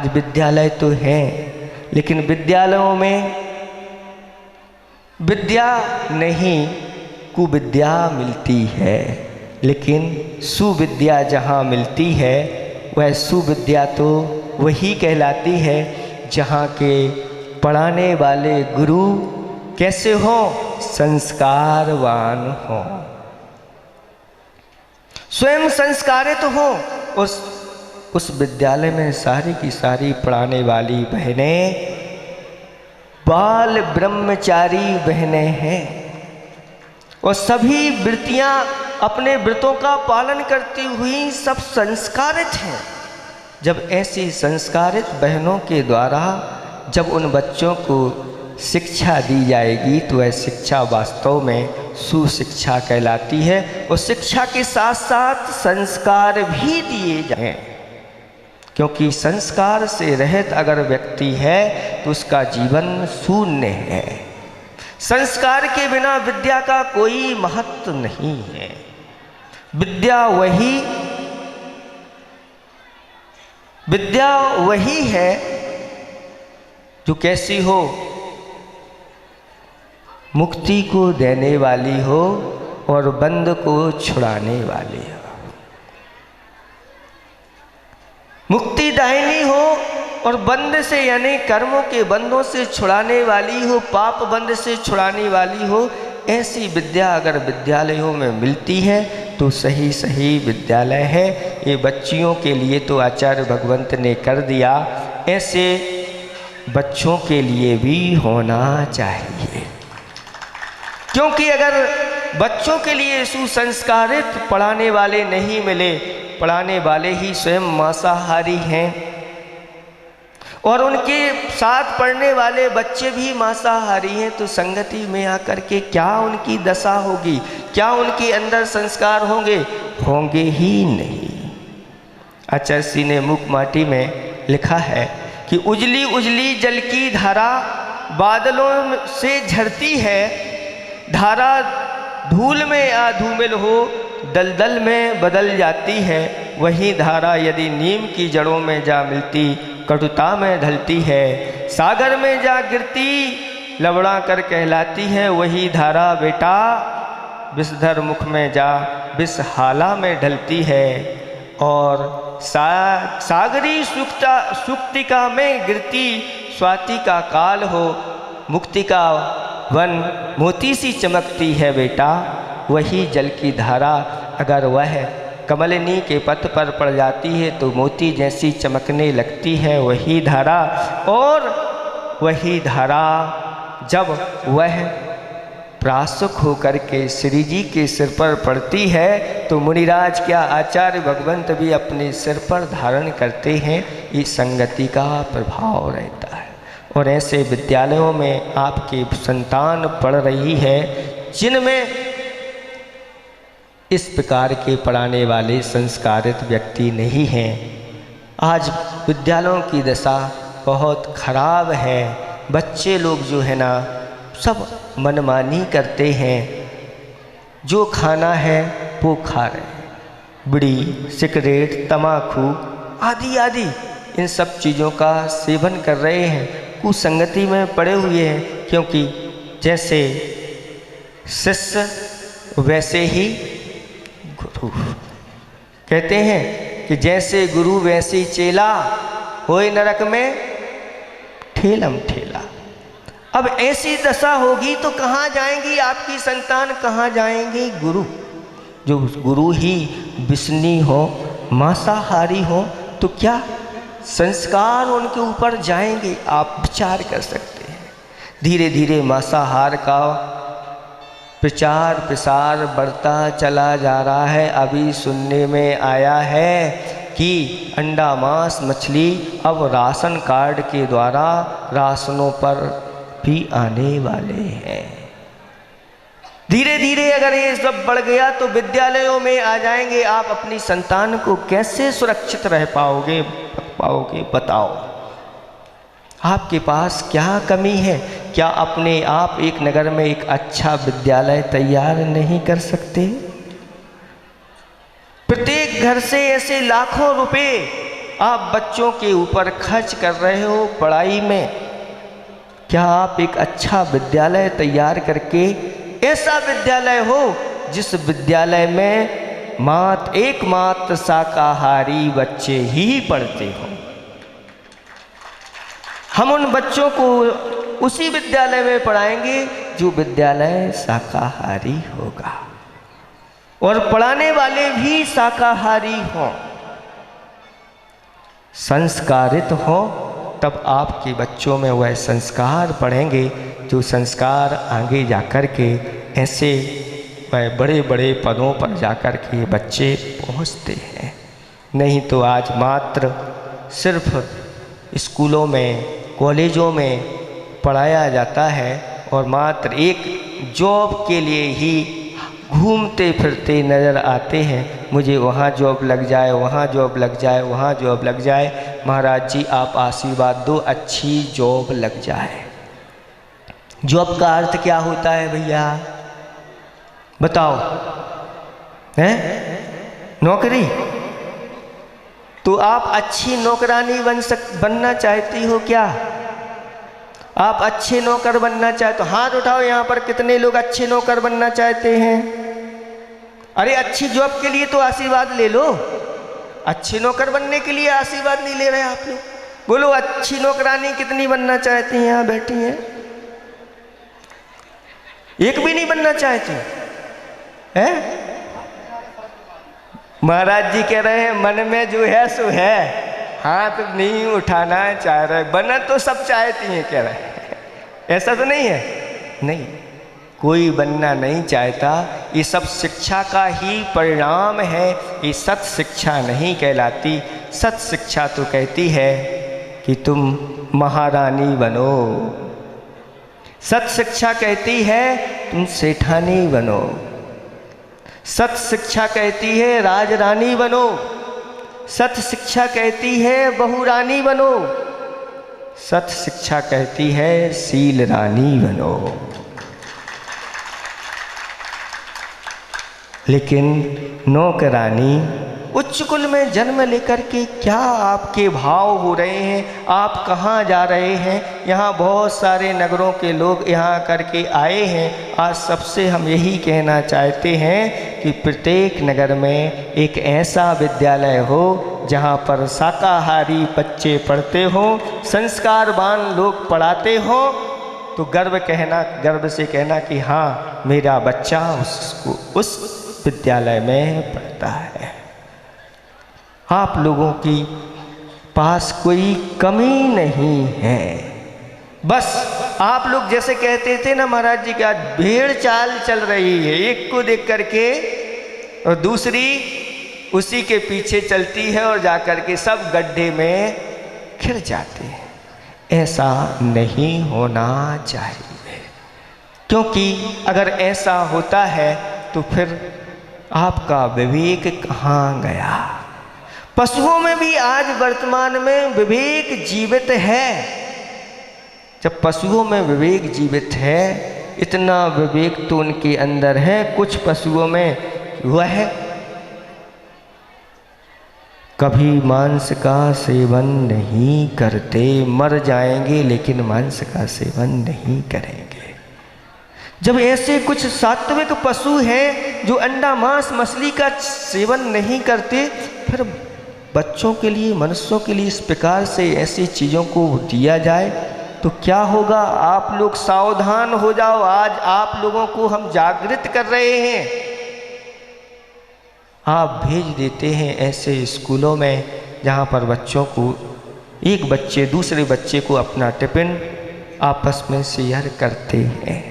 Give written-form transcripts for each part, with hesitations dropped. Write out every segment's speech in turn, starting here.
विद्यालय तो हैं, लेकिन विद्यालयों में विद्या नहीं कुविद्या मिलती है। लेकिन सुविद्या जहाँ मिलती है वह सुविद्या तो वही कहलाती है जहाँ के पढ़ाने वाले गुरु कैसे हों, संस्कारवान हों, स्वयं संस्कारित हों। उस विद्यालय में सारी की सारी पढ़ाने वाली बहनें बाल ब्रह्मचारी बहनें हैं और सभी वृत्तियां अपने व्रतों का पालन करती हुई सब संस्कारित हैं। जब ऐसी संस्कारित बहनों के द्वारा जब उन बच्चों को शिक्षा दी जाएगी तो वह शिक्षा वास्तव में सुशिक्षा कहलाती है और शिक्षा के साथ साथ संस्कार भी दिए जाएं, क्योंकि संस्कार से रहित अगर व्यक्ति है तो उसका जीवन शून्य है। संस्कार के बिना विद्या का कोई महत्व नहीं है। विद्या वही है जो कैसी हो, मुक्ति को देने वाली हो और बंध को छुड़ाने वाली हो, मुक्तिदायिनी हो और बंध से यानी कर्मों के बंधों से छुड़ाने वाली हो, पाप बंध से छुड़ाने वाली हो। ऐसी विद्या अगर विद्यालयों में मिलती है तो सही सही विद्यालय है। ये बच्चियों के लिए तो आचार्य भगवंत ने कर दिया, ऐसे बच्चों के लिए भी होना चाहिए। क्योंकि अगर बच्चों के लिए सुसंस्कारित पढ़ाने वाले नहीं मिले, पढ़ाने वाले ही स्वयं मांसाहारी हैं और उनके साथ पढ़ने वाले बच्चे भी मांसाहारी हैं, तो संगति में आकर के क्या उनकी दशा होगी, क्या उनके अंदर संस्कार होंगे? होंगे ही नहीं। आचार्य श्री ने मुख माटी में लिखा है कि उजली उजली जल की धारा बादलों से झरती है, धारा धूल में या धूमिल हो दलदल में बदल जाती है। वही धारा यदि नीम की जड़ों में जा मिलती कटुता में ढलती है, सागर में जा गिरती लवड़ा कर कहलाती है। वही धारा बेटा विषधर मुख में जा विषहाला में ढलती है और सागरी सुक्तिका में गिरती स्वाति का काल हो, मुक्ति का वन मोती सी चमकती है बेटा। वही जल की धारा अगर वह कमलिनी के पथ पर पड़ जाती है तो मोती जैसी चमकने लगती है वही धारा। और वही धारा जब वह प्रासुक होकर के श्री जी के सिर पर पड़ती है तो मुनिराज क्या आचार्य भगवंत भी अपने सिर पर धारण करते हैं। ये संगति का प्रभाव रहता है। और ऐसे विद्यालयों में आपकी संतान पढ़ रही है जिनमें इस प्रकार के पढ़ाने वाले संस्कारित व्यक्ति नहीं हैं। आज विद्यालयों की दशा बहुत खराब है। बच्चे लोग जो है ना सब मनमानी करते हैं, जो खाना है वो खा रहे हैं। बीड़ी, सिगरेट, तम्बाकू आदि आदि इन सब चीज़ों का सेवन कर रहे हैं, कुसंगति में पड़े हुए हैं। क्योंकि जैसे शिष्य वैसे ही गुरु, कहते हैं कि जैसे गुरु वैसे चेला, होए नरक में ठेलम ठेला। अब ऐसी दशा होगी तो कहाँ जाएंगी आपकी संतान, कहाँ जाएंगे गुरु? जो गुरु ही विष्णी हो, मांसाहारी हो तो क्या संस्कार उनके ऊपर जाएंगे? आप विचार कर सकते हैं। धीरे धीरे मांसाहार का प्रचार प्रसार बढ़ता चला जा रहा है। अभी सुनने में आया है कि अंडा मांस मछली अब राशन कार्ड के द्वारा राशनों पर भी आने वाले हैं। धीरे धीरे अगर ये सब बढ़ गया तो विद्यालयों में आ जाएंगे। आप अपनी संतान को कैसे सुरक्षित रह पाओगे बताओ। आपके पास क्या कमी है? क्या अपने आप एक नगर में एक अच्छा विद्यालय तैयार नहीं कर सकते? प्रत्येक घर से ऐसे लाखों रुपए आप बच्चों के ऊपर खर्च कर रहे हो पढ़ाई में, क्या आप एक अच्छा विद्यालय तैयार करके, ऐसा विद्यालय हो जिस विद्यालय में एकमात्र शाकाहारी बच्चे ही पढ़ते हो, हम उन बच्चों को उसी विद्यालय में पढ़ाएंगे जो विद्यालय शाकाहारी होगा और पढ़ाने वाले भी शाकाहारी हों, संस्कारित हों, तब आपके बच्चों में वह संस्कार पढ़ेंगे जो संस्कार आगे जाकर के ऐसे वह बड़े बड़े पदों पर जाकर के बच्चे पहुंचते हैं। नहीं तो आज मात्र सिर्फ स्कूलों में कॉलेजों में पढ़ाया जाता है और मात्र एक जॉब के लिए ही घूमते फिरते नज़र आते हैं, मुझे वहाँ जॉब लग जाए, वहाँ जॉब लग जाए, वहाँ जॉब लग जाए। महाराज जी आप आशीर्वाद दो, अच्छी जॉब लग जाए। जॉब का अर्थ क्या होता है भैया बताओ? हैं? नौकरी। तो आप अच्छी नौकरानी बनना चाहती हो क्या? आप अच्छे नौकर बनना चाहते हो? हाथ उठाओ यहाँ पर, कितने लोग अच्छे नौकर बनना चाहते हैं? अरे अच्छी जॉब के लिए तो आशीर्वाद ले लो, अच्छे नौकर बनने के लिए आशीर्वाद नहीं ले रहे आप लोग। बोलो अच्छी नौकरानी कितनी बनना चाहती हैं? यहाँ बैठी हैं, एक भी नहीं बनना चाहती हैं? महाराज जी कह रहे हैं मन में जो है सो है, हाथ नहीं उठाना चाह रहे, बनना तो सब चाहती हैं कह रहे हैं, ऐसा तो नहीं है? नहीं, कोई बनना नहीं चाहता। ये सब शिक्षा का ही परिणाम है, ये सत शिक्षा नहीं कहलाती। सत शिक्षा तो कहती है कि तुम महारानी बनो, सत शिक्षा कहती है तुम सेठानी बनो, सत शिक्षा कहती है राजरानी बनो, सत शिक्षा कहती है बहुरानी बनो, सत शिक्षा कहती है शील रानी बनो। लेकिन नौकरानी उच्च कुल में जन्म लेकर के क्या आपके भाव हो रहे हैं? आप कहाँ जा रहे हैं? यहाँ बहुत सारे नगरों के लोग यहाँ करके आए हैं। आज सबसे हम यही कहना चाहते हैं कि प्रत्येक नगर में एक ऐसा विद्यालय हो जहाँ पर शाकाहारी बच्चे पढ़ते हों, संस्कारवान लोग पढ़ाते हों, तो गर्व से कहना कि हाँ मेरा बच्चा उस विद्यालय में पढ़ता है। आप लोगों की पास कोई कमी नहीं है, बस आप लोग जैसे कहते थे ना महाराज जी, क्या भेड़ चाल चल रही है, एक को देख करके और दूसरी उसी के पीछे चलती है और जाकर के सब गड्ढे में घिर जाते हैं। ऐसा नहीं होना चाहिए, क्योंकि अगर ऐसा होता है तो फिर आपका विवेक कहाँ गया? पशुओं में भी आज वर्तमान में विवेक जीवित है। जब पशुओं में विवेक जीवित है, इतना विवेक तो उनके अंदर है, कुछ पशुओं में वह कभी मांस का सेवन नहीं करते, मर जाएंगे लेकिन मांस का सेवन नहीं करेंगे। जब ऐसे कुछ सात्विक पशु हैं जो अंडा मांस मछली का सेवन नहीं करते, फिर बच्चों के लिए, मनुष्यों के लिए इस प्रकार से ऐसी चीज़ों को दिया जाए तो क्या होगा? आप लोग सावधान हो जाओ। आज आप लोगों को हम जागृत कर रहे हैं। आप भेज देते हैं ऐसे स्कूलों में जहाँ पर बच्चों को, एक बच्चे दूसरे बच्चे को अपना टिफिन आपस में शेयर करते हैं।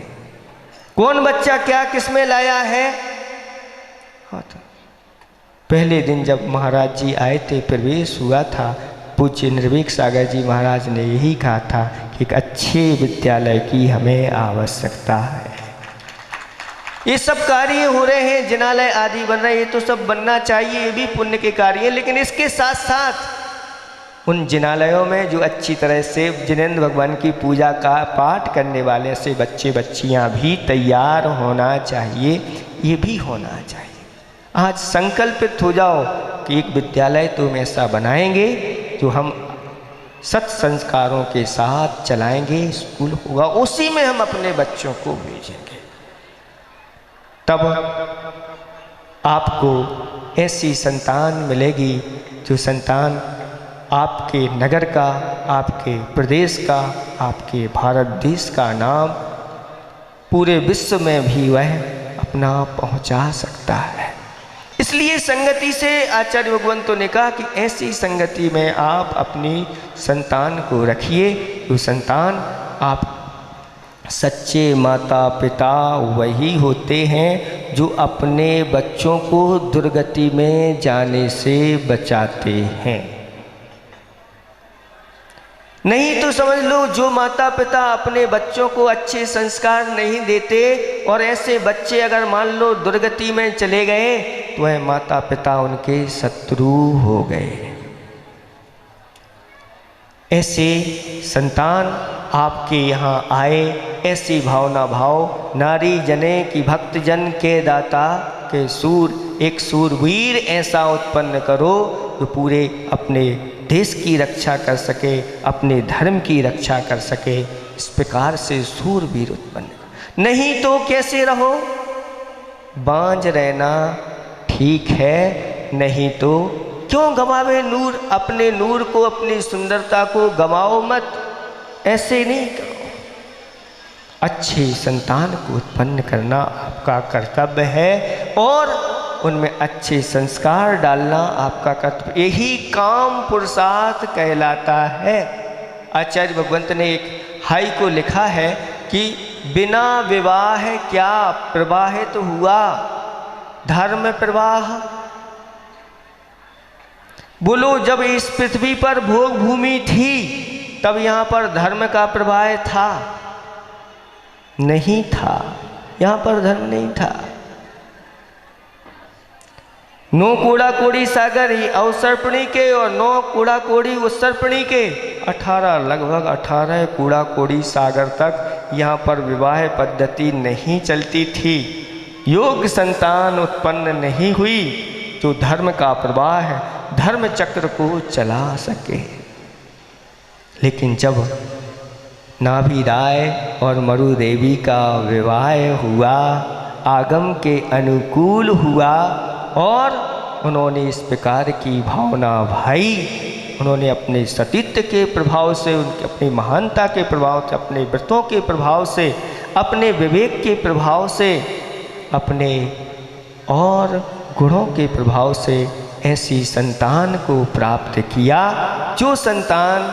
कौन बच्चा क्या किस में लाया है? हाँ, तो पहले दिन जब महाराज जी आए थे, प्रवेश हुआ था, पूज्य निर्भीक सागर जी महाराज ने यही कहा था कि एक अच्छे विद्यालय की हमें आवश्यकता है। ये सब कार्य हो रहे हैं, जिनालय आदि बन रहे हैं, ये तो सब बनना चाहिए, ये भी पुण्य के कार्य हैं। लेकिन इसके साथ साथ उन जिनालयों में जो अच्छी तरह से जिनेंद्र भगवान की पूजा का पाठ करने वाले से बच्चे बच्चियां भी तैयार होना चाहिए, ये भी होना चाहिए। आज संकल्पित हो जाओ कि एक विद्यालय तुम ऐसा बनाएंगे जो हम सत संस्कारों के साथ चलाएंगे, स्कूल होगा, उसी में हम अपने बच्चों को भेजेंगे। तब आपको ऐसी संतान मिलेगी जो संतान आपके नगर का, आपके प्रदेश का, आपके भारत देश का नाम पूरे विश्व में भी वह अपना पहुंचा सकता है। इसलिए संगति से आचार्य भगवंतों ने कहा कि ऐसी संगति में आप अपनी संतान को रखिए, जो संतान आप सच्चे माता पिता वही होते हैं जो अपने बच्चों को दुर्गति में जाने से बचाते हैं। नहीं तो समझ लो, जो माता पिता अपने बच्चों को अच्छे संस्कार नहीं देते और ऐसे बच्चे अगर मान लो दुर्गति में चले गए तो वह माता पिता उनके शत्रु हो गए। ऐसे संतान आपके यहाँ आए, ऐसी भावना भाव, नारी जने की भक्त जन के दाता के सूर, एक सूरवीर ऐसा उत्पन्न करो जो पूरे अपने देश की रक्षा कर सके, अपने धर्म की रक्षा कर सके। इस प्रकार से सूरवीर उत्पन्न। नहीं तो कैसे रहो, बांझ रहना ठीक है, नहीं तो क्यों गंवावे नूर, अपने नूर को, अपनी सुंदरता को गंवाओ मत, ऐसे नहीं करो। अच्छी संतान को उत्पन्न करना आपका कर्तव्य है और उनमें अच्छे संस्कार डालना आपका कर्तव्य, यही काम पुरुषार्थ कहलाता है। आचार्य भगवंत ने एक हाई को लिखा है कि बिना विवाह क्या प्रवाहित हुआ धर्म प्रवाह। बोलो, जब इस पृथ्वी पर भोग भूमि थी तब यहाँ पर धर्म का प्रवाह था? नहीं था, यहाँ पर धर्म नहीं था। नो कूड़ा कोड़ी सागर ही अवसर्पणी के और नो कूड़ा कोड़ी उत्सर्पणी के, 18 लगभग 18 कूड़ा कोड़ी सागर तक यहाँ पर विवाह पद्धति नहीं चलती थी। योग्य संतान उत्पन्न नहीं हुई जो धर्म का प्रवाह है, धर्म चक्र को चला सके। लेकिन जब नाभि राय और मरु देवी का विवाह हुआ, आगम के अनुकूल हुआ और उन्होंने इस प्रकार की भावना भाई, उन्होंने अपने सतीत्व के प्रभाव से, उनके अपनी महानता के प्रभाव से, अपने व्रतों के प्रभाव से, अपने विवेक के प्रभाव से, अपने और गुणों के प्रभाव से ऐसी संतान को प्राप्त किया। जो संतान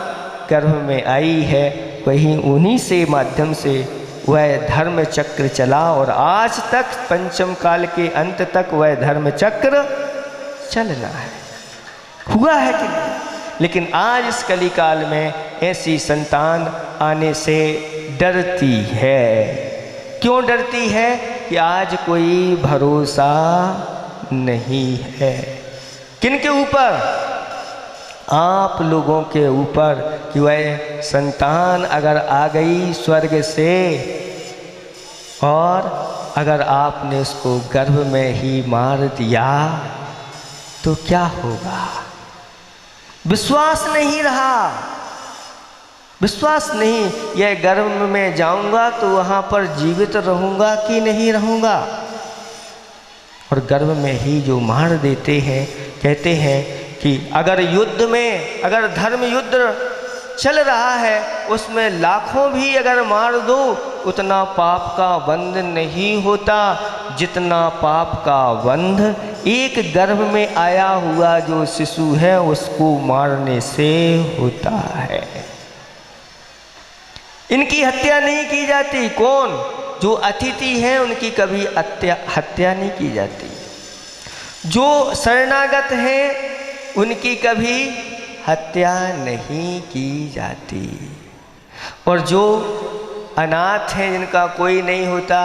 गर्भ में आई है वही उन्हीं से माध्यम से वह धर्म चक्र चला और आज तक पंचम काल के अंत तक वह धर्म चक्र चलना है। हुआ है कि नहीं? लेकिन आज इस कली काल में ऐसी संतान आने से डरती है। क्यों डरती है? कि आज कोई भरोसा नहीं है। किनके ऊपर? आप लोगों के ऊपर, कि वह संतान अगर आ गई स्वर्ग से और अगर आपने उसको गर्भ में ही मार दिया तो क्या होगा? विश्वास नहीं रहा, विश्वास नहीं, यह गर्भ में जाऊंगा तो वहाँ पर जीवित रहूँगा कि नहीं रहूँगा। और गर्भ में ही जो मार देते हैं, कहते हैं कि अगर युद्ध में, अगर धर्म युद्ध चल रहा है उसमें लाखों भी अगर मार दो उतना पाप का बंध नहीं होता जितना पाप का बंध एक गर्भ में आया हुआ जो शिशु है उसको मारने से होता है। इनकी हत्या नहीं की जाती। कौन? जो अतिथि हैं उनकी कभी हत्या नहीं की जाती। जो शरणागत हैं उनकी कभी हत्या नहीं की जाती। और जो अनाथ हैं जिनका कोई नहीं होता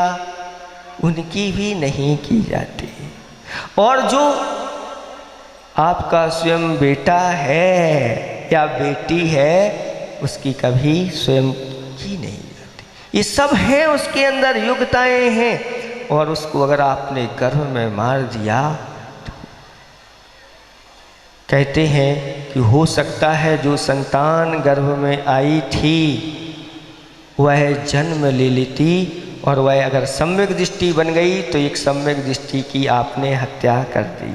उनकी भी नहीं की जाती। और जो आपका स्वयं बेटा है या बेटी है उसकी कभी स्वयं की नहीं जाती। ये सब हैं, उसके अंदर योग्यताएं हैं और उसको अगर आपने गर्भ में मार दिया तो कहते हैं कि हो सकता है जो संतान गर्भ में आई थी वह जन्म ले लेती, और वह अगर सम्यक दृष्टि बन गई तो एक सम्यक दृष्टि की आपने हत्या कर दी।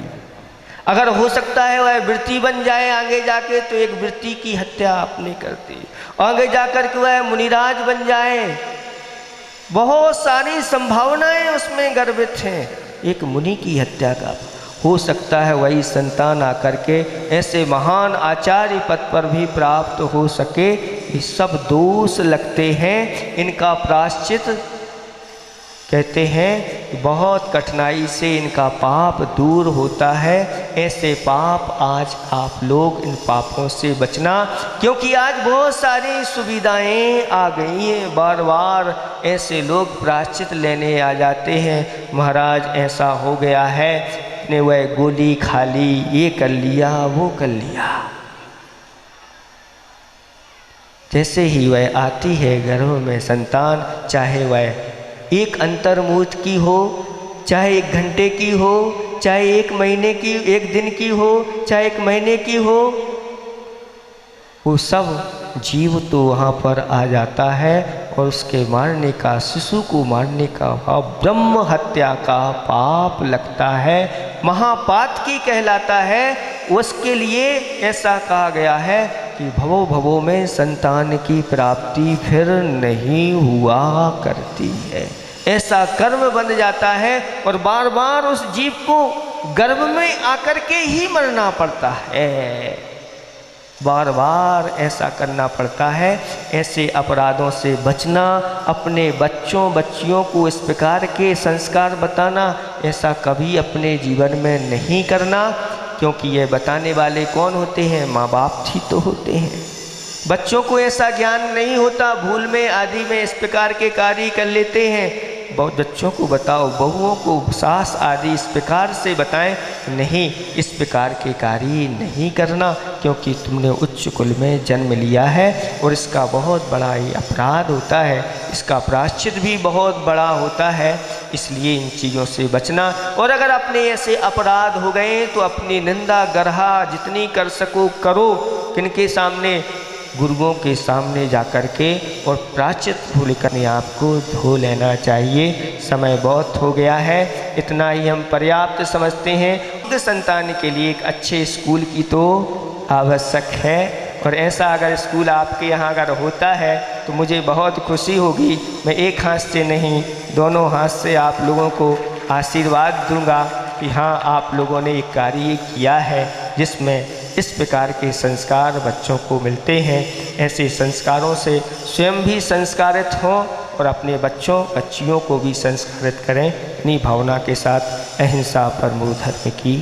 अगर हो सकता है वह वृत्ति बन जाए आगे जाके तो एक वृत्ति की हत्या आपने कर दी। आगे जाकर के वह मुनिराज बन जाए, बहुत सारी संभावनाएं उसमें गर्भित हैं, एक मुनि की हत्या का। हो सकता है वही संतान आकर के ऐसे महान आचार्य पद पर भी प्राप्त हो सके। ये सब दोष लगते हैं, इनका प्रायश्चित कहते हैं बहुत कठिनाई से इनका पाप दूर होता है। ऐसे पाप आज आप लोग इन पापों से बचना, क्योंकि आज बहुत सारी सुविधाएं आ गई हैं। बार बार ऐसे लोग प्रायश्चित लेने आ जाते हैं, महाराज ऐसा हो गया है, ने वह गोली खा ली, ये कर लिया, वो कर लिया। जैसे ही वह आती है गर्भ में संतान, चाहे वह एक अंतर्मुहूर्त की हो, चाहे 1 घंटे की हो, चाहे 1 महीने की, 1 दिन की हो, चाहे 1 महीने की हो, वो सब जीव तो वहाँ पर आ जाता है और उसके मारने का, शिशु को मारने का ब्रह्म हत्या का पाप लगता है, महापातकी कहलाता है। उसके लिए ऐसा कहा गया है कि भवो भवो में संतान की प्राप्ति फिर नहीं हुआ करती है। ऐसा कर्म बन जाता है और बार बार उस जीव को गर्भ में आकर के ही मरना पड़ता है, बार बार ऐसा करना पड़ता है। ऐसे अपराधों से बचना, अपने बच्चों बच्चियों को इस प्रकार के संस्कार बताना, ऐसा कभी अपने जीवन में नहीं करना, क्योंकि ये बताने वाले कौन होते हैं? माँ बाप ही तो होते हैं। बच्चों को ऐसा ज्ञान नहीं होता, भूल में आदि में इस प्रकार के कार्य कर लेते हैं। बहुत बच्चों को बताओ, बहुओं को सास आदि इस प्रकार से बताएं, नहीं इस प्रकार के कार्य नहीं करना, क्योंकि तुमने उच्च कुल में जन्म लिया है और इसका बहुत बड़ा ही अपराध होता है, इसका प्रायश्चित भी बहुत बड़ा होता है। इसलिए इन चीज़ों से बचना। और अगर अपने ऐसे अपराध हो गए तो अपनी निंदा गर्हा जितनी कर सको करो, किनके सामने? गुरुओं के सामने जाकर के, और प्रायश्चित भूल कर आपको धो लेना चाहिए। समय बहुत हो गया है, इतना ही हम पर्याप्त समझते हैं। संतान के लिए एक अच्छे स्कूल की तो आवश्यक है, और ऐसा अगर स्कूल आपके यहाँ अगर होता है तो मुझे बहुत खुशी होगी। मैं एक हाथ से नहीं, दोनों हाथ से आप लोगों को आशीर्वाद दूंगा कि हाँ, आप लोगों ने एक कार्य किया है जिसमें इस प्रकार के संस्कार बच्चों को मिलते हैं। ऐसे संस्कारों से स्वयं भी संस्कारित हों और अपने बच्चों बच्चियों को भी संस्कारित करें। इन्हीं भावना के साथ अहिंसा परमो धर्म की